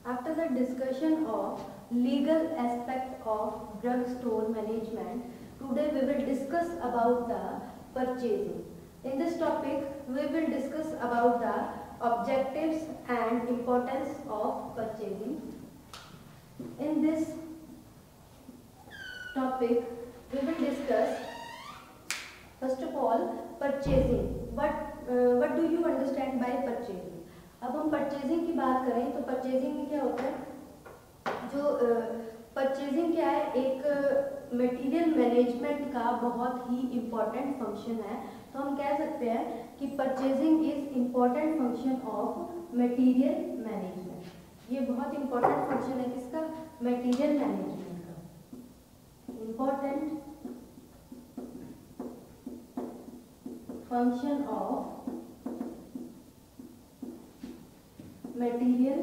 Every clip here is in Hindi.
After the discussion of legal aspect of drug store management, today we will discuss about the purchasing. In this topic, we will discuss about the objectives and importance of purchasing. In this topic, we will discuss first of all purchasing. What do you understand by purchasing? अब हम परचेजिंग की बात करें तो परचेजिंग में क्या होता है, जो परचेजिंग क्या है, एक मटेरियल मैनेजमेंट का बहुत ही इम्पोर्टेंट फंक्शन है। तो हम कह सकते हैं कि purchasing is important function of material management. ये बहुत इम्पोर्टेंट फंक्शन है किसका? मटेरियल मैनेजमेंट का। Important function of material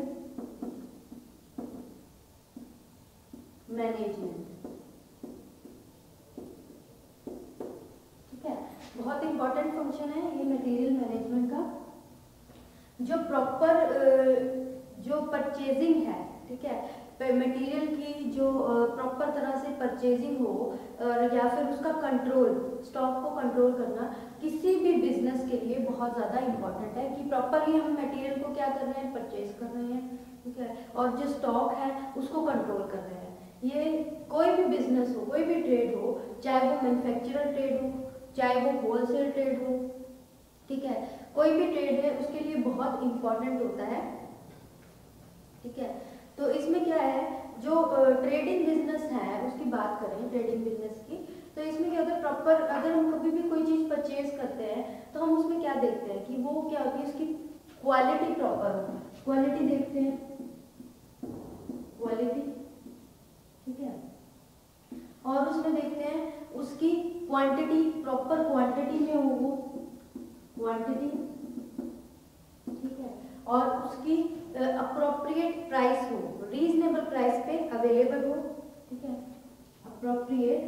management. ठीक है, बहुत इंपॉर्टेंट फंक्शन है ये मटेरियल मैनेजमेंट का। जो प्रॉपर जो परचेजिंग है, ठीक है, मटेरियल की जो प्रॉपर तरह से परचेजिंग हो या फिर उसका कंट्रोल, स्टॉक को कंट्रोल करना किसी भी बिजनेस के लिए बहुत ज़्यादा इम्पोर्टेंट है कि प्रॉपरली हम मटेरियल को क्या कर रहे हैं, परचेज कर रहे हैं, ठीक है, और जो स्टॉक है उसको कंट्रोल कर रहे हैं। ये कोई भी बिजनेस हो, कोई भी ट्रेड हो, चाहे वो मैन्युफैक्चरर ट्रेड हो, चाहे वो होलसेल ट्रेड हो, ठीक है, कोई भी ट्रेड है उसके लिए बहुत इम्पोर्टेंट होता है। ठीक है, तो इसमें क्या है, जो ट्रेडिंग बिजनेस है उसकी बात करें, ट्रेडिंग बिजनेस की, तो इसमें क्या होता है, प्रॉपर अगर हम कभी भी कोई चीज़ परचेज करते हैं तो हम उसमें क्या देखते हैं कि वो क्या होती है, उसकी क्वालिटी प्रॉपर हो। क्वालिटी देखते हैं, क्वालिटी, ठीक है, और उसमें देखते हैं उसकी क्वांटिटी, प्रॉपर क्वांटिटी में हो वो क्वांटिटी, ठीक है, और उसकी अप्रोप्रिएट प्राइस हो, रीजनेबल प्राइस पे अवेलेबल हो, ठीक है, अप्रोप्रिएट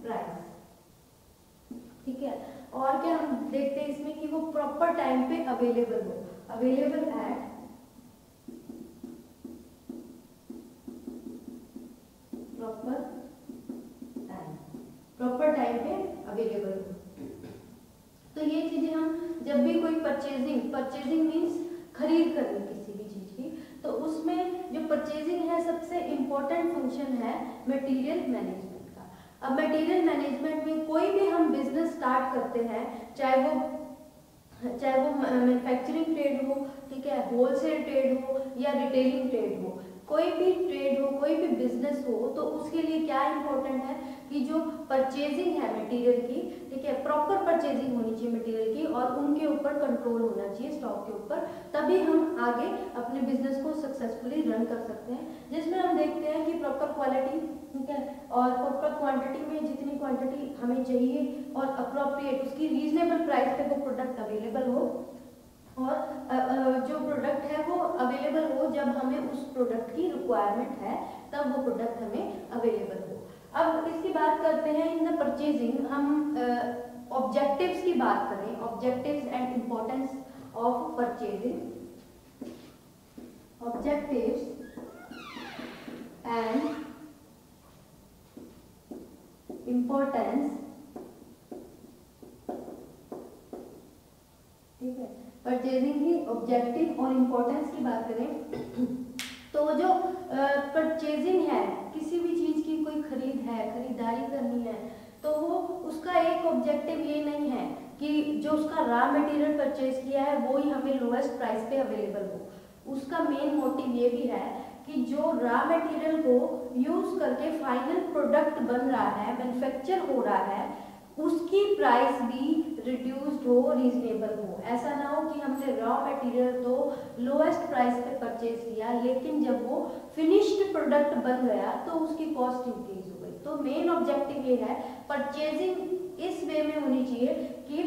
प्राइस, ठीक है, और क्या हम देखते हैं इसमें कि वो प्रॉपर टाइम पे अवेलेबल हो, अवेलेबल एट प्रॉपर टाइम पे अवेलेबल हो। तो ये चीजें हम जब भी कोई परचेजिंग मीन्स खरीद करनी किसी भी चीज की, तो उसमें जो परचेजिंग है सबसे इम्पोर्टेंट फंक्शन है मटेरियल मैनेजमेंट का। अब मटेरियल मैनेजमेंट में कोई भी हम बिजनेस स्टार्ट करते हैं, चाहे वो मैन्युफैक्चरिंग ट्रेड हो, ठीक है, होलसेल ट्रेड हो या रिटेलिंग ट्रेड हो, कोई भी ट्रेड हो, कोई भी बिजनेस हो, तो उसके लिए क्या इंपॉर्टेंट है कि जो परचेजिंग है मटेरियल की, ठीक है, प्रॉपर परचेजिंग होनी चाहिए मटेरियल की और उनके ऊपर कंट्रोल होना चाहिए, स्टॉक के ऊपर, तभी हम आगे अपने बिजनेस को सक्सेसफुली रन कर सकते हैं। जिसमें हम देखते हैं कि प्रॉपर क्वालिटी, ठीक है, और प्रॉपर क्वांटिटी में जितनी क्वांटिटी हमें चाहिए और अप्रोप्रिएट उसकी रीजनेबल प्राइस पे वो प्रोडक्ट अवेलेबल हो, और जो प्रोडक्ट है वो अवेलेबल हो जब हमें उस प्रोडक्ट की रिक्वायरमेंट है, तब वो प्रोडक्ट हमें अवेलेबल हो। अब इसकी बात करते हैं इन द परचेजिंग, हम ऑब्जेक्टिव्स की बात करें, objectives and importance of purchasing, objectives and importance, ठीक है, परचेजिंग की ऑब्जेक्टिव और इम्पोर्टेंस की बात करें तो जो परचेजिंग है, किसी भी चीज की कोई खरीद है, खरीदारी करनी है, तो वो उसका एक ऑब्जेक्टिव ये नहीं है कि जो उसका रॉ मटेरियल परचेज किया है वो ही हमें लोएस्ट प्राइस पे अवेलेबल हो। उसका मेन मोटिव ये भी है कि जो रॉ मटेरियल को यूज करके फाइनल प्रोडक्ट बन रहा है, मैन्युफैक्चर हो रहा है, उसकी प्राइस भी रिड्यूस्ड हो, रीजनेबल हो। ऐसा ना हो कि हमने रॉ मटेरियल तो लोएस्ट प्राइस पे परचेज किया, लेकिन जब वो फिनिश्ड प्रोडक्ट बन गया तो उसकी कॉस्ट इंक्रीज हो गई। तो मेन ऑब्जेक्टिव ये है, परचेजिंग इस वे में होनी चाहिए कि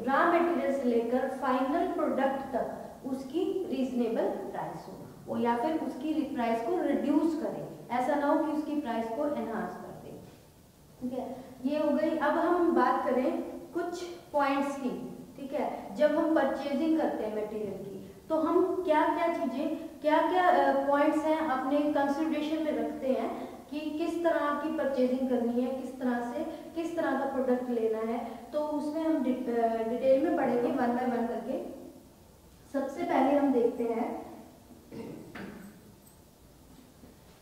रॉ मटेरियल से लेकर फाइनल प्रोडक्ट तक उसकी रीजनेबल प्राइस हो, या फिर उसकी प्राइस को रिड्यूस करें, ऐसा ना हो कि उसकी प्राइस को एनहांस कर दे। ठीक है, ये हो गई। अब हम बात करें कुछ पॉइंट्स की, ठीक ठीक है। जब हम परचेजिंग करते हैं मटेरियल की तो हम क्या क्या चीज़ें, क्या क्या पॉइंट्स हैं अपने कंसिडरेशन में रखते हैं कि किस तरह की परचेजिंग करनी है, किस तरह से किस तरह का प्रोडक्ट लेना है। तो उसमें हम डिटेल में पढ़ेंगे वन बाय वन करके। सबसे पहले हम देखते हैं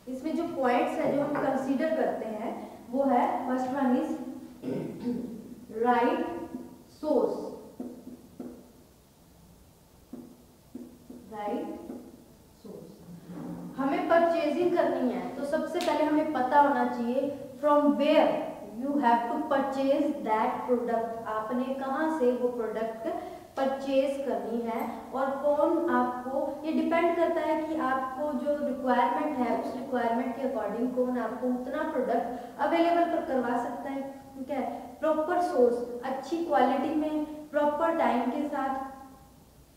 इसमें जो पॉइंट्स है जो हम कंसीडर करते हैं वो है, first one is right source. Right source, हमें परचेजिंग करनी है तो सबसे पहले हमें पता होना चाहिए from where you have to purchase that product, आपने कहाँ से वो प्रोडक्ट परचेज करनी है और कौन आपको, ये डिपेंड करता है कि आपको जो रिक्वायरमेंट है उस रिक्वायरमेंट के अकॉर्डिंग कौन आपको उतना प्रोडक्ट अवेलेबल करवा सकता है। ठीक है। प्रॉपर सोर्स, अच्छी क्वालिटी में, प्रॉपर टाइम के साथ,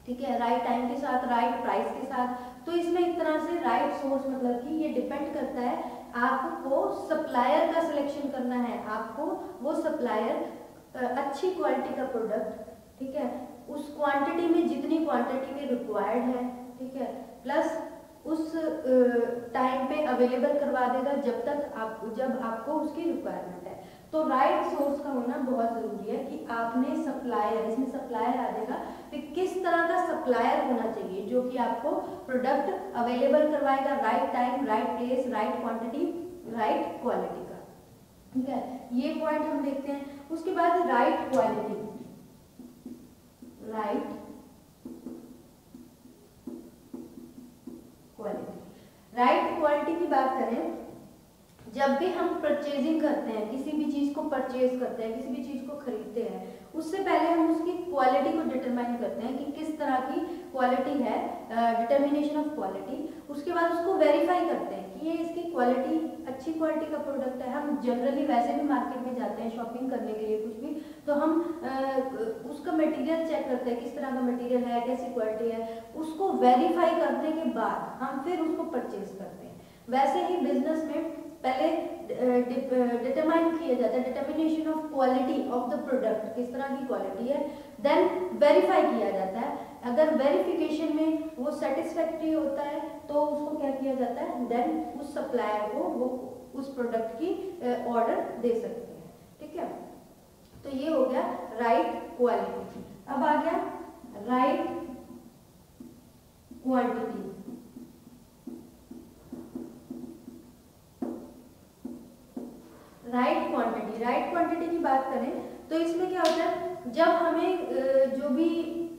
ठीक है, राइट टाइम के साथ, राइट प्राइस के साथ। तो इसमें एक तरह से राइट सोर्स मतलब कि ये डिपेंड करता है आपको सप्लायर का सिलेक्शन करना है, आपको वो सप्लायर अच्छी क्वालिटी का प्रोडक्ट, ठीक है, उस क्वांटिटी में जितनी क्वांटिटी में रिक्वायर्ड है, ठीक है, प्लस उस टाइम पे अवेलेबल करवा देगा जब आपको उसकी रिक्वायरमेंट है। तो राइट सोर्स का होना बहुत जरूरी है कि आपने सप्लायर, इसमें सप्लायर आ जाएगा, तो किस तरह का सप्लायर होना चाहिए जो कि आपको प्रोडक्ट अवेलेबल करवाएगा right time, right place, right quantity, right quality का। ठीक है, ये पॉइंट हम देखते हैं। उसके बाद right quality, right quality. Right quality की बात करें, जब भी हम परचेजिंग करते हैं, किसी भी चीज को परचेज करते हैं, किसी भी चीज को खरीदते हैं, उससे पहले हम उसकी क्वालिटी को डिटरमाइन करते हैं कि किस तरह की क्वालिटी है, डिटर्मिनेशन ऑफ क्वालिटी। उसके बाद उसको वेरीफाई करते हैं कि ये इसकी क्वालिटी अच्छी क्वालिटी का प्रोडक्ट है। हम जनरली वैसे भी मार्केट में जाते हैं शॉपिंग करने के लिए कुछ भी, तो हम उसका मटेरियल चेक करते हैं किस तरह का मटेरियल है, कैसी क्वालिटी है, उसको वेरीफाई करने के बाद हम फिर उसको परचेज करते हैं। वैसे ही बिजनेस में पहले डिटरमाइन किया जाता है, determination of quality of the product, किस तरह की क्वालिटी है, देन वेरीफाई किया जाता है। अगर वेरिफिकेशन में वो सेटिस्फैक्ट्री होता है तो उसको क्या किया जाता है, देन उस सप्लायर को वो उस प्रोडक्ट की ऑर्डर दे सकते हैं। ठीक है, तो ये हो गया राइट क्वालिटी। अब आ गया right quantity. Right quantity, right quantity की बात करें तो इसमें क्या होता है, जब हमें जो भी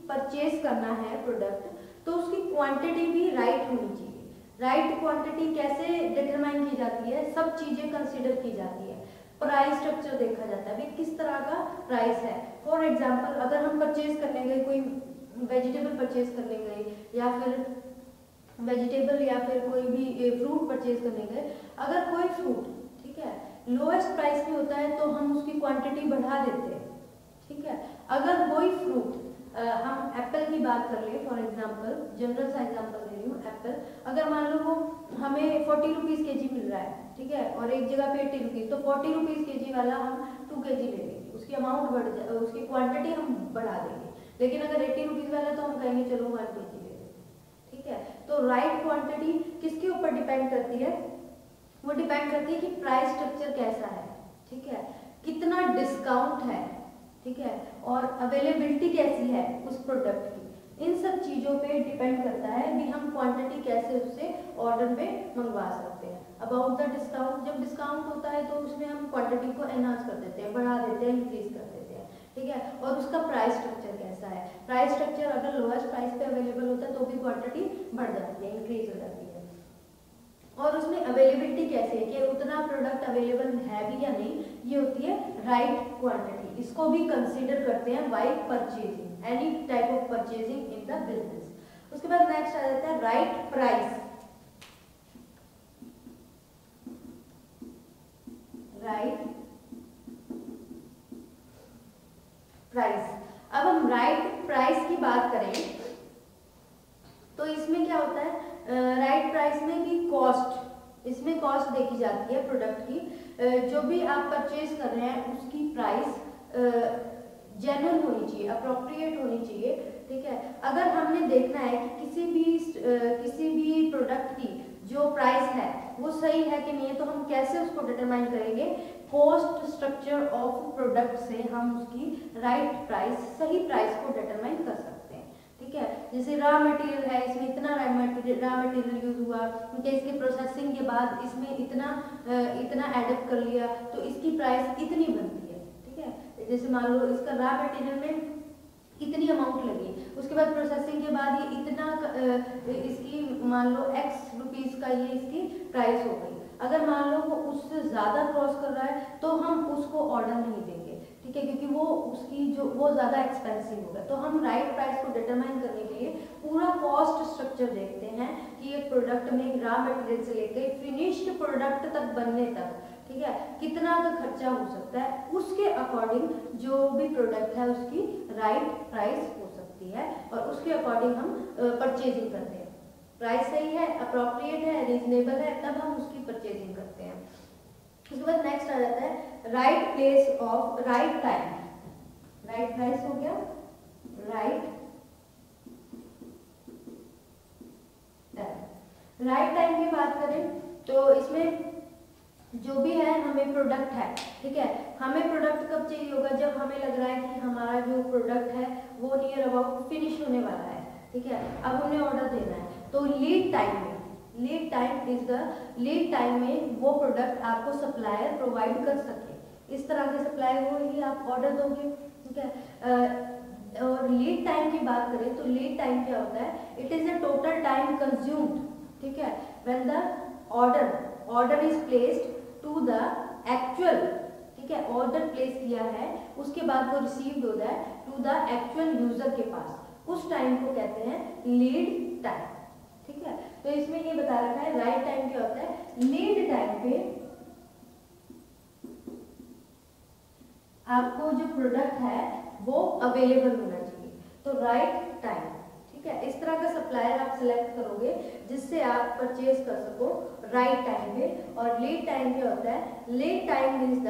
परचेज करना है प्रोडक्ट तो उसकी क्वांटिटी भी राइट होनी चाहिए। राइट क्वांटिटी कैसे डिटरमाइन की जाती है, सब चीजें कंसीडर की जाती है। प्राइस स्ट्रक्चर देखा जाता है, भाई किस तरह का प्राइस है। फॉर एग्जांपल, अगर हम परचेज करने गए, कोई वेजिटेबल परचेज करने गए या फिर वेजिटेबल या फिर कोई भी फ्रूट परचेज करने गए, अगर कोई फ्रूट, ठीक है, लोएस्ट प्राइस पे होता है तो हम उसकी क्वांटिटी बढ़ा देते हैं। ठीक है, अगर कोई फ्रूट, हम एप्पल की बात कर ले फॉर एग्जांपल, जनरल सा एग्जांपल ले रही हूँ, एप्पल अगर मान लो वो हमें 40 रुपीज़ के जी मिल रहा है, ठीक है, और एक जगह पे 80 रुपीज़, तो 40 रुपीज़ के जी वाला हम 2 kg ले लेंगे, उसकी अमाउंट बढ़ जाए, उसकी क्वांटिटी हम बढ़ा देंगे। लेकिन अगर 80 रुपीज़ वाला तो हम कहेंगे चलो 1 kg ले लेते हैं। ठीक है, तो राइट क्वांटिटी किसके ऊपर डिपेंड करती है, वो डिपेंड करती है कि प्राइस स्ट्रक्चर कैसा है, ठीक है, कितना डिस्काउंट है, ठीक है, और अवेलेबिलिटी कैसी है उस प्रोडक्ट की। इन सब चीज़ों पे डिपेंड करता है कि हम क्वांटिटी कैसे उससे ऑर्डर पे मंगवा सकते हैं। अबाउट द डिस्काउंट, जब डिस्काउंट होता है तो उसमें हम क्वांटिटी को एनहांस कर देते हैं, बढ़ा देते हैं, इंक्रीज कर देते हैं। ठीक है, और उसका प्राइस स्ट्रक्चर कैसा है, प्राइस स्ट्रक्चर अगर लोएस्ट प्राइस पे अवेलेबल होता है तो भी क्वांटिटी बढ़ जाती है, इंक्रीज हो जाती है। और उसमें अवेलेबिलिटी कैसे है कि उतना प्रोडक्ट अवेलेबल है भी या नहीं, ये होती है राइट क्वांटिटी। इसको भी कंसीडर करते हैं while purchasing, any type of purchasing in the business. उसके बाद नेक्स्ट आ जाता है राइट प्राइस। राइट प्राइस, अब हम राइट प्राइस की बात करें तो इसमें क्या होता है, राइट प्राइस में भी कॉस्ट, इसमें कॉस्ट देखी जाती है प्रोडक्ट की। जो भी आप परचेज कर रहे हैं उसकी प्राइस जेन्युइन होनी चाहिए, अप्रोप्रिएट होनी चाहिए। ठीक है, अगर हमने देखना है कि किसी भी प्रोडक्ट की जो प्राइस है वो सही है कि नहीं है, तो हम कैसे उसको डिटरमाइन करेंगे? कॉस्ट स्ट्रक्चर ऑफ प्रोडक्ट से हम उसकी राइट प्राइस, सही प्राइस को डिटरमाइन कर सकते हैं। ठीक है, जैसे रॉ मटेरियल है, इसमें इतना रॉ मटेरियल यूज हुआ, क्योंकि इसके प्रोसेसिंग के बाद इसमें इतना एडअप कर लिया, तो इसकी प्राइस इतनी बनती है। ठीक है, जैसे मान लो इसका रॉ मटेरियल में इतनी अमाउंट लगी, उसके बाद प्रोसेसिंग के बाद ये इतना इसकी मान लो x रुपीस का ये इसकी प्राइस हो गई। अगर मान लो वो उससे ज़्यादा क्रॉस कर रहा है तो हम उसको ऑर्डर नहीं देंगे। ठीक है, क्योंकि वो उसकी जो वो ज़्यादा एक्सपेंसिव होगा। तो हम राइट प्राइस को डिटरमाइन करने के लिए पूरा कॉस्ट स्ट्रक्चर देखते हैं कि एक प्रोडक्ट में रॉ मटेरियल से लेकर फिनिश्ड प्रोडक्ट तक बनने तक, ठीक है, कितना का खर्चा हो सकता है, उसके अकॉर्डिंग जो भी प्रोडक्ट है उसकी राइट प्राइस हो सकती है और उसके अकॉर्डिंग हम परचेजिंग करते हैं। प्राइस सही है, अप्रोप्रिएट है, रीजनेबल है, तब हम उसकी परचेजिंग करते हैं। उसके बाद नेक्स्ट आ जाता है right place of right time. Right price हो गया, राइट टाइम की बात करें तो इसमें जो भी है हमें प्रोडक्ट है, ठीक है, हमें प्रोडक्ट कब चाहिए होगा? जब हमें लग रहा है कि हमारा जो प्रोडक्ट है वो नियर अबाउट फिनिश होने वाला है। ठीक है, अब हमें ऑर्डर देना है, तो लीड टाइम में वो प्रोडक्ट आपको सप्लायर प्रोवाइड कर सके, इस तरह के सप्लायर को ही आप ऑर्डर दोगे। ठीक है, और लीड टाइम की बात करें तो लीड टाइम क्या होता है? It is a total time consumed, ठीक है, when the order is placed to the actual, ठीक है, ऑर्डर प्लेस किया है उसके बाद वो रिसीव्ड होता है टू द एक्चुअल यूजर के पास, उस टाइम को कहते हैं लीड टाइम। ठीक है, तो इसमें ये बता रखा है राइट टाइम क्या होता है? लीड टाइम पे आपको जो प्रोडक्ट है वो अवेलेबल होना चाहिए, तो राइट टाइम। ठीक है, इस तरह का सप्लायर आप सिलेक्ट करोगे जिससे आप परचेज कर सको राइट टाइम पे। और लीड टाइम क्या होता है? Lead time means the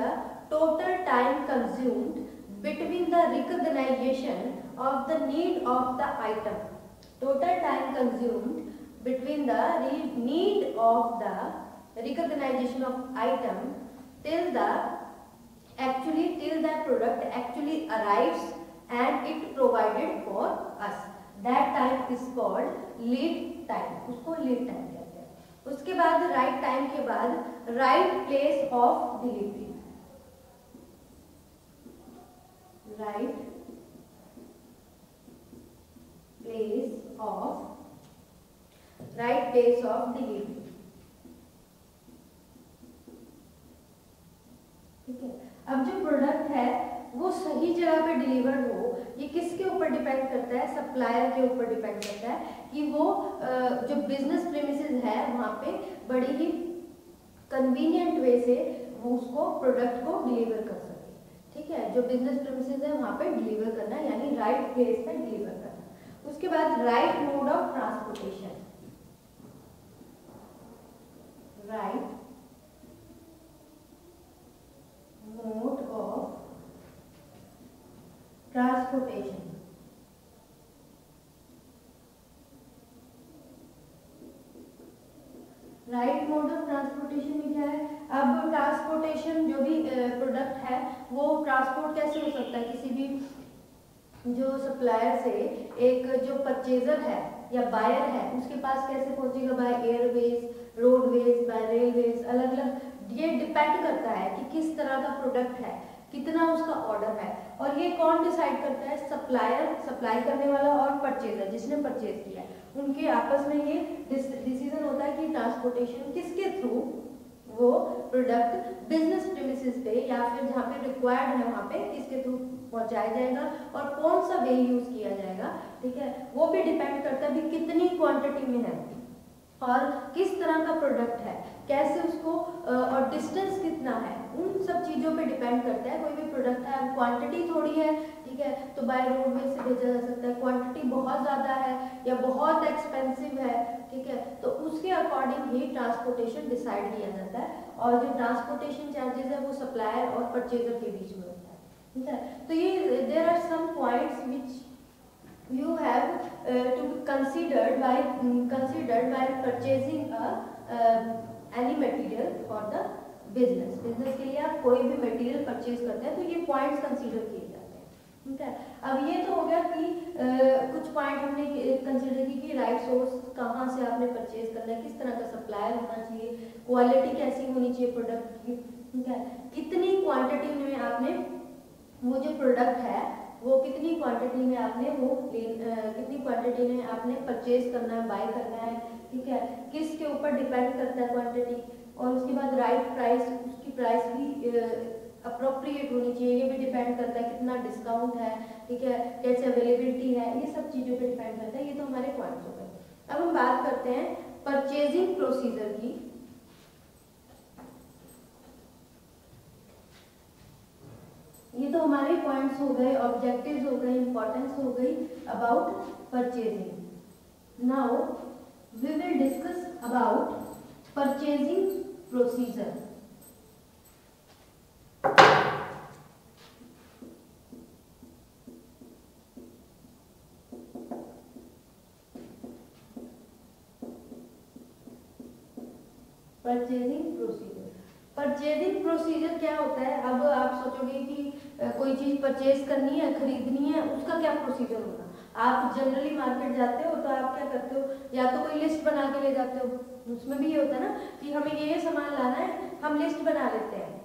total time consumed between the recognization of the need of the item. Total time consumed between the need of the recognition of item till the product actually arrives and it provided for us. That time is called lead time. उसको lead time कहते हैं। उसके बाद right time के बाद right place of delivery. Right place of delivery। ठीक है, अब जो प्रोडक्ट है वो सही जगह पे डिलीवर्ड हो, ये किसके ऊपर डिपेंड करता है? सप्लायर के ऊपर डिपेंड करता है कि वो जो बिजनेस प्रेमिसेस है वहाँ पे बड़ी ही कन्वीनियंट वे से वो उसको प्रोडक्ट को डिलीवर कर सके। ठीक है, जो बिजनेस प्रेमिसेस है वहाँ पे डिलीवर करना, यानी राइट प्लेस पे डिलीवर करना। उसके बाद right mode of transportation. Right mode of transportation. Right mode of transportation में क्या है? अब ट्रांसपोर्टेशन जो भी प्रोडक्ट है वो ट्रांसपोर्ट कैसे हो सकता है? किसी भी जो सप्लायर से एक जो परचेजर है या बायर है उसके पास कैसे पहुंचेगा? By airways, roadways, by railways, अलग अलग। ये डिपेंड करता है कि किस तरह का प्रोडक्ट है, कितना उसका ऑर्डर है, और ये कौन डिसाइड करता है? सप्लायर, सप्लाई करने वाला, और परचेजर जिसने परचेज किया है, उनके आपस में ये डिसीजन होता है कि ट्रांसपोर्टेशन किसके थ्रू वो प्रोडक्ट बिजनेस प्रीमिसेस पे या फिर जहाँ पे रिक्वायर्ड है वहाँ पे किसके थ्रू पहुँचाया जाएगा और कौन सा वे यूज किया जाएगा। ठीक है, वो भी डिपेंड करता है भी कितनी क्वांटिटी में है और किस तरह का प्रोडक्ट है, कैसे उसको और डिस्टेंस कितना है, उन सब चीज़ों पे डिपेंड करता है। कोई भी प्रोडक्ट है, क्वांटिटी थोड़ी है, ठीक है, तो बाय रोडवेज से भेजा जा सकता है। क्वांटिटी बहुत ज़्यादा है या बहुत एक्सपेंसिव है, ठीक है, तो उसके अकॉर्डिंग ही ट्रांसपोर्टेशन डिसाइड किया जाता है। और जो ट्रांसपोर्टेशन चार्जेस है वो सप्लायर और परचेजर के बीच में होता है। ठीक है। तो ये there are some points which you have to be considered while purchasing any material for the business के लिए आप कोई भी मटेरियल परचेज करते हैं तो ये पॉइंट्स कंसीडर किए जाते हैं, ठीक है। अब ये तो हो गया कि कुछ पॉइंट हमने कंसीडर की कि राइट सोर्स कहाँ से आपने परचेज करना है, किस तरह का सप्लायर होना चाहिए, क्वालिटी कैसी होनी चाहिए प्रोडक्ट की, ठीक है। कितनी क्वांटिटी में आपने वो जो प्रोडक्ट है वो कितनी क्वांटिटी में आपने कितनी क्वांटिटी में आपने परचेज करना है, बाय करना है, ठीक है। किसके ऊपर डिपेंड करता है क्वांटिटी, और उसके बाद राइट प्राइस, उसकी प्राइस भी अप्रोप्रिएट होनी चाहिए, ये भी डिपेंड करता है कितना डिस्काउंट है, ठीक है, कैसे अवेलेबिलिटी है, ये सब चीज़ों पे डिपेंड करता है। ये तो हमारे पॉइंट्स हो गए। अब हम बात करते हैं परचेजिंग प्रोसीजर की। ये तो हमारे पॉइंट्स हो गए, ऑब्जेक्टिव्स हो गए, इंपॉर्टेंस हो गई about purchasing. Now we will discuss about purchasing procedure. Purchasing procedure, purchasing procedure क्या होता है? अब आप सोचोगे कि कोई चीज परचेज करनी है, खरीदनी है, उसका क्या प्रोसीजर होगा। आप जनरली मार्केट जाते हो तो आप क्या करते हो, या तो कोई लिस्ट बना के ले जाते हो, उसमें भी ये होता है ना कि हमें ये सामान लाना है, हम लिस्ट बना लेते हैं,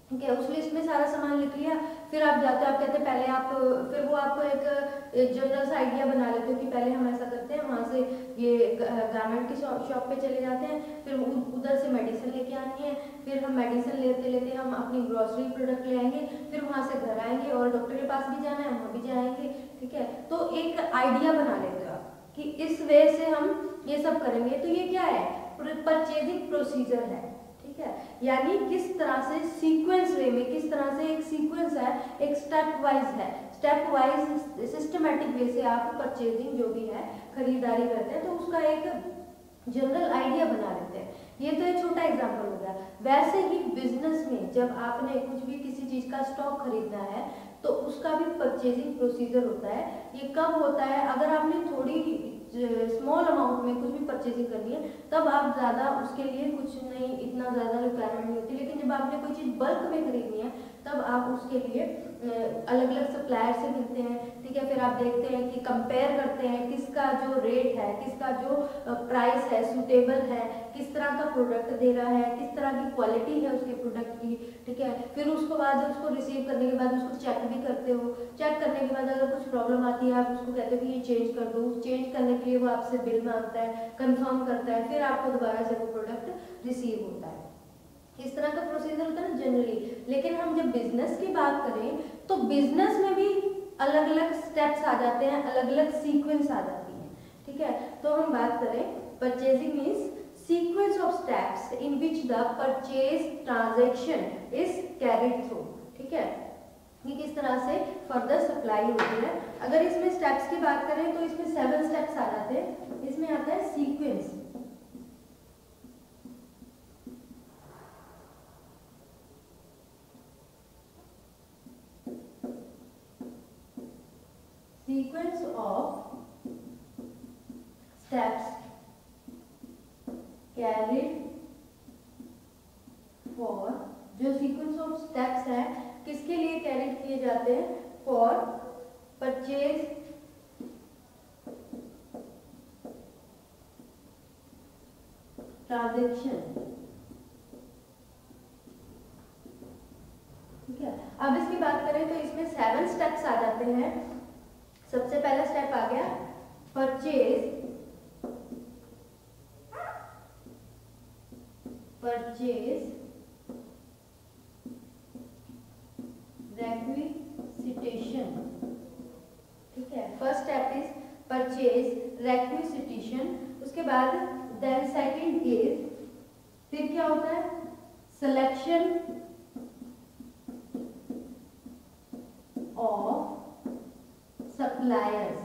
ठीक है। उस लिस्ट में सारा सामान लिख लिया, फिर आप जाते हो, आप कहते हैं पहले आप, फिर वो आपको एक जनरल सा आइडिया बना लेते हो कि पहले हम ऐसा करते हैं, वहाँ से ये गारमेंट की शॉप पे चले जाते हैं, फिर उधर से मेडिसिन लेके आनी है, फिर हम मेडिसिन लेते लेते हम अपनी ग्रोसरी प्रोडक्ट ले आएंगे, फिर वहाँ से घर आएंगे और डॉक्टर के पास भी जाना है, वहाँ भी जाएंगे, ठीक है। तो एक आइडिया बना लेते हो आप कि इस वे से हम ये सब करेंगे। तो ये क्या है? परचेजिंग प्रोसीजर है, ठीक है। यानी किस तरह से सीक्वेंस वे में, किस तरह से एक सीक्वेंस है, एक स्टेप वाइज है, स्टेप वाइज सिस्टमैटिक वे से आप परचेजिंग जो भी है खरीदारी करते हैं, तो उसका एक जनरल आइडिया बना लेते हैं। ये तो एक छोटा एग्जांपल हो गया। वैसे ही बिजनेस में जब आपने कुछ भी किसी चीज का स्टॉक खरीदना है तो उसका भी परचेजिंग प्रोसीजर होता है। ये कब होता है? अगर आपने थोड़ी स्मॉल अमाउंट में कुछ भी परचेजिंग करनी है तब आप ज़्यादा उसके लिए कुछ नहीं, इतना ज़्यादा रिक्वायरमेंट नहीं होती। लेकिन जब आपने कोई चीज़ बल्क में खरीदनी है तब आप उसके लिए अलग अलग सप्लायर से मिलते हैं, ठीक है। फिर आप देखते हैं कि कंपेयर करते हैं किसका जो रेट है, किसका जो प्राइस है सूटेबल है, किस तरह का प्रोडक्ट दे रहा है, किस तरह की क्वालिटी है उसके प्रोडक्ट की, ठीक है। फिर उसको बाद उसको रिसीव करने के बाद उसको चेक भी करते हो। चेक करने के बाद अगर कुछ प्रॉब्लम आती है आप उसको कहते हो कि ये चेंज कर दो। चेंज करने के लिए वो आपसे बिल मांगता है, कंफर्म करता है, फिर आपको दोबारा से वो प्रोडक्ट रिसीव होता है। इस तरह का प्रोसीजर होता है ना जनरली। लेकिन हम जब बिजनेस की बात करें तो बिजनेस में भी अलग अलग स्टेप्स आ जाते हैं, अलग अलग सीक्वेंस आ जाती है, ठीक है। तो हम बात करें purchasing means sequence of steps in which the purchase transaction is carried through, ठीक है। ये किस तरह से फर्दर सप्लाई होती है। अगर इसमें स्टेप्स की बात करें तो इसमें 7 स्टेप्स आ जाते हैं। इसमें आता है sequence, sequence of steps carried for, जो सीक्वेंस ऑफ स्टेप्स है किसके लिए कैरिड किए जाते हैं? फॉर परचेज ट्रांजैक्शन, ठीक है। अब इसकी बात करें तो इसमें 7 स्टेप्स आ जाते हैं। सबसे पहला स्टेप आ गया परचेज रेक्विसिटेशन, ठीक है। First step is purchase requisition. उसके बाद देन सेकंड इज, फिर क्या होता है? सिलेक्शन ऑफ सप्लायर्स,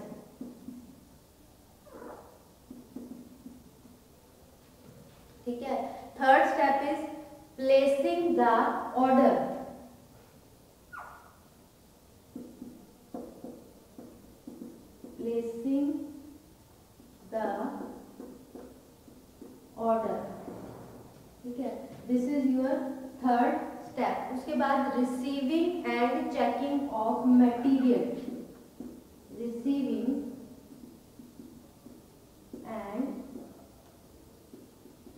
ठीक है। Third step is placing the order, order, ठीक है, this is your third step. उसके बाद receiving end checking of material, receiving end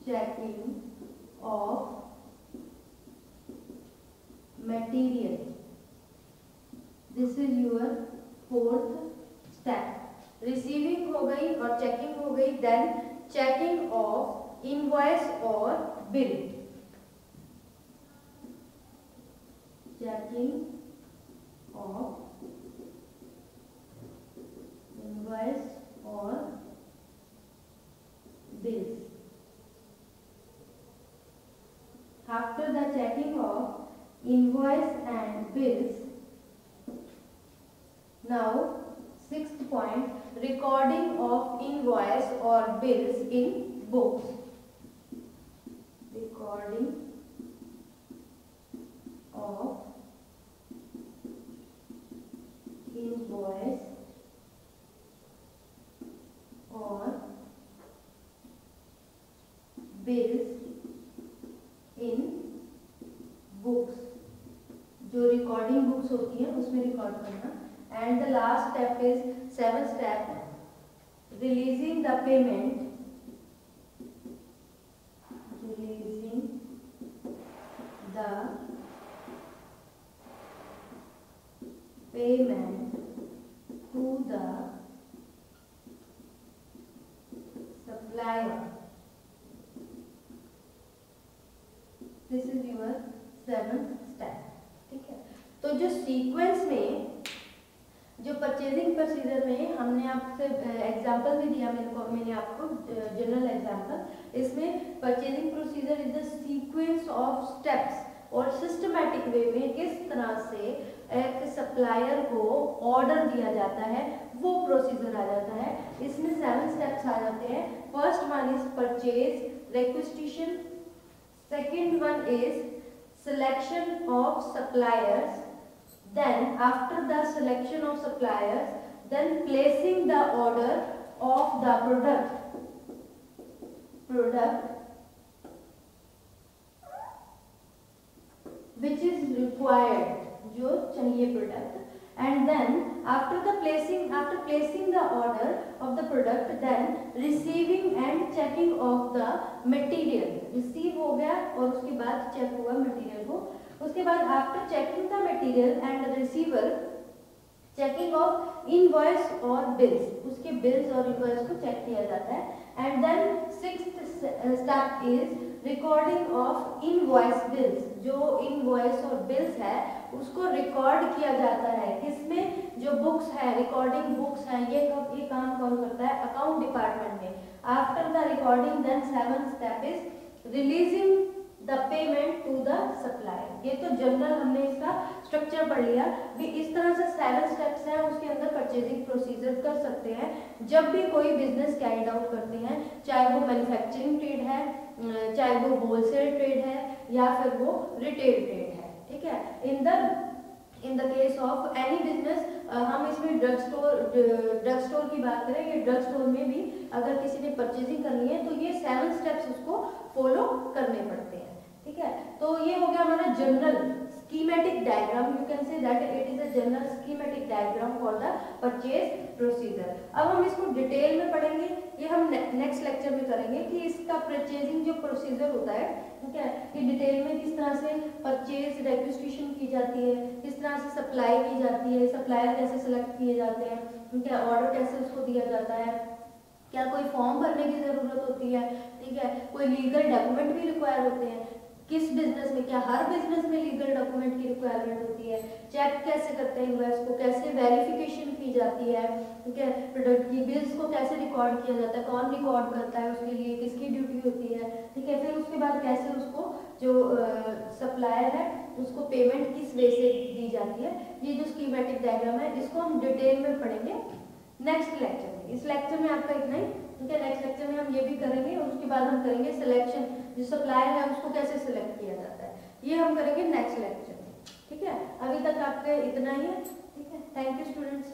checking of material, this is your fourth step. Receiving हो गई और चेकिंग हो गई, देन चेकिंग ऑफ इनवॉइस और बिल, चेकिंग ऑफ इनवॉइस और bills. After the checking of invoice and bills, now sixth point, recording of invoice or bills in books, recording of invoice or bills in books, जो रिकॉर्डिंग बुक्स होती हैं उसमें रिकॉर्ड करना। And the last step is seven step, releasing the payment, releasing the payment to the supplier, this is your seventh step, ठीक है। तो जो सीक्वेंस में, जो परचेजिंग प्रोसीजर में हमने आपसे एग्जांपल भी दिया, मैंने आपको जनरल एग्जांपल, इसमें purchasing procedure is the sequence of steps और सिस्टमैटिक वे में किस तरह से एक सप्लायर को ऑर्डर दिया जाता है वो प्रोसीजर आ जाता है। इसमें 7 स्टेप्स आ जाते हैं। First one is purchase requisition, second one is selection of suppliers, then after the selection of suppliers, then placing the order of the product which is required, जो चाहिए product, and then after placing the order of the product, then receiving and checking of the material, receive हो गया और उसके बाद चेक हुआ मटेरियल को, उसके बाद after checking the material and receiver checking of invoice और बिल्स, उसके बिल्स और इनवॉइस को चेक किया जाता है। And then sixth step is recording of invoice bills, जो इनवॉइस और बिल्स है उसको रिकॉर्ड किया जाता है किसमें, जो बुक्स है, रिकॉर्डिंग बुक्स हैं, ये काम कौन करता है, अकाउंट डिपार्टमेंट में। After the recording then 7th step is releasing the payment to the supplier. ये तो जनरल हमने इसका स्ट्रक्चर पढ़ लिया भी। इस तरह से 7 स्टेप्स हैं, उसके अंदर परचेजिंग प्रोसीजर कर सकते हैं जब भी कोई बिजनेस कैरिड आउट करते हैं, चाहे वो मैन्युफैक्चरिंग ट्रेड है, चाहे वो होलसेल ट्रेड है या फिर वो रिटेल ट्रेड है, ठीक है। In the case of any business, हम इसमें ड्रग स्टोर की बात करें, ये ड्रग स्टोर में भी अगर किसी ने परचेजिंग करनी है तो ये 7 स्टेप्स उसको फॉलो करने पड़ते हैं, ठीक है। तो ये हो गया हमारा general schematic diagram, you can say that it is a general schematic diagram for the purchase procedure. अब हम इसको डिटेल में पढ़ेंगे, ये हम नेक्स्ट लेक्चर में करेंगे कि इसका परचेजिंग जो प्रोसीजर होता है, ठीक है, कि डिटेल में किस तरह से परचेज रिक्वेस्टिशन की जाती है, किस तरह से सप्लाई की जाती है, सप्लायर कैसे सिलेक्ट किए जाते हैं, ठीक है, ऑर्डर कैसे उसको दिया जाता है, क्या कोई फॉर्म भरने की जरूरत होती है, ठीक है, कोई लीगल डॉक्यूमेंट भी रिक्वायर होते हैं किस बिजनेस में, क्या हर बिजनेस में लीगल डॉक्यूमेंट की रिक्वायरमेंट होती है, चेक कैसे करते हैं इनवॉइस को, कैसे वेरिफिकेशन की जाती है, ठीक है, प्रोडक्ट की बिल्स को कैसे रिकॉर्ड किया जाता है, कौन रिकॉर्ड करता है, उसके लिए किसकी ड्यूटी होती है, ठीक है। फिर उसके बाद कैसे उसको जो सप्लायर है उसको पेमेंट किस वे से दी जाती है। ये जो स्कीमेटिक डायग्राम है इसको हम डिटेल में पढ़ेंगे नेक्स्ट लेक्चर में। इस लेक्चर में आपका इतना ही, ठीक है। नेक्स्ट लेक्चर में हम ये भी करेंगे और उसके बाद हम करेंगे सिलेक्शन, जो सप्लायर है उसको कैसे सिलेक्ट किया जाता है, ये हम करेंगे नेक्स्ट लेक्चर में, ठीक है। अभी तक आपके इतना ही है, ठीक है। Thank you students.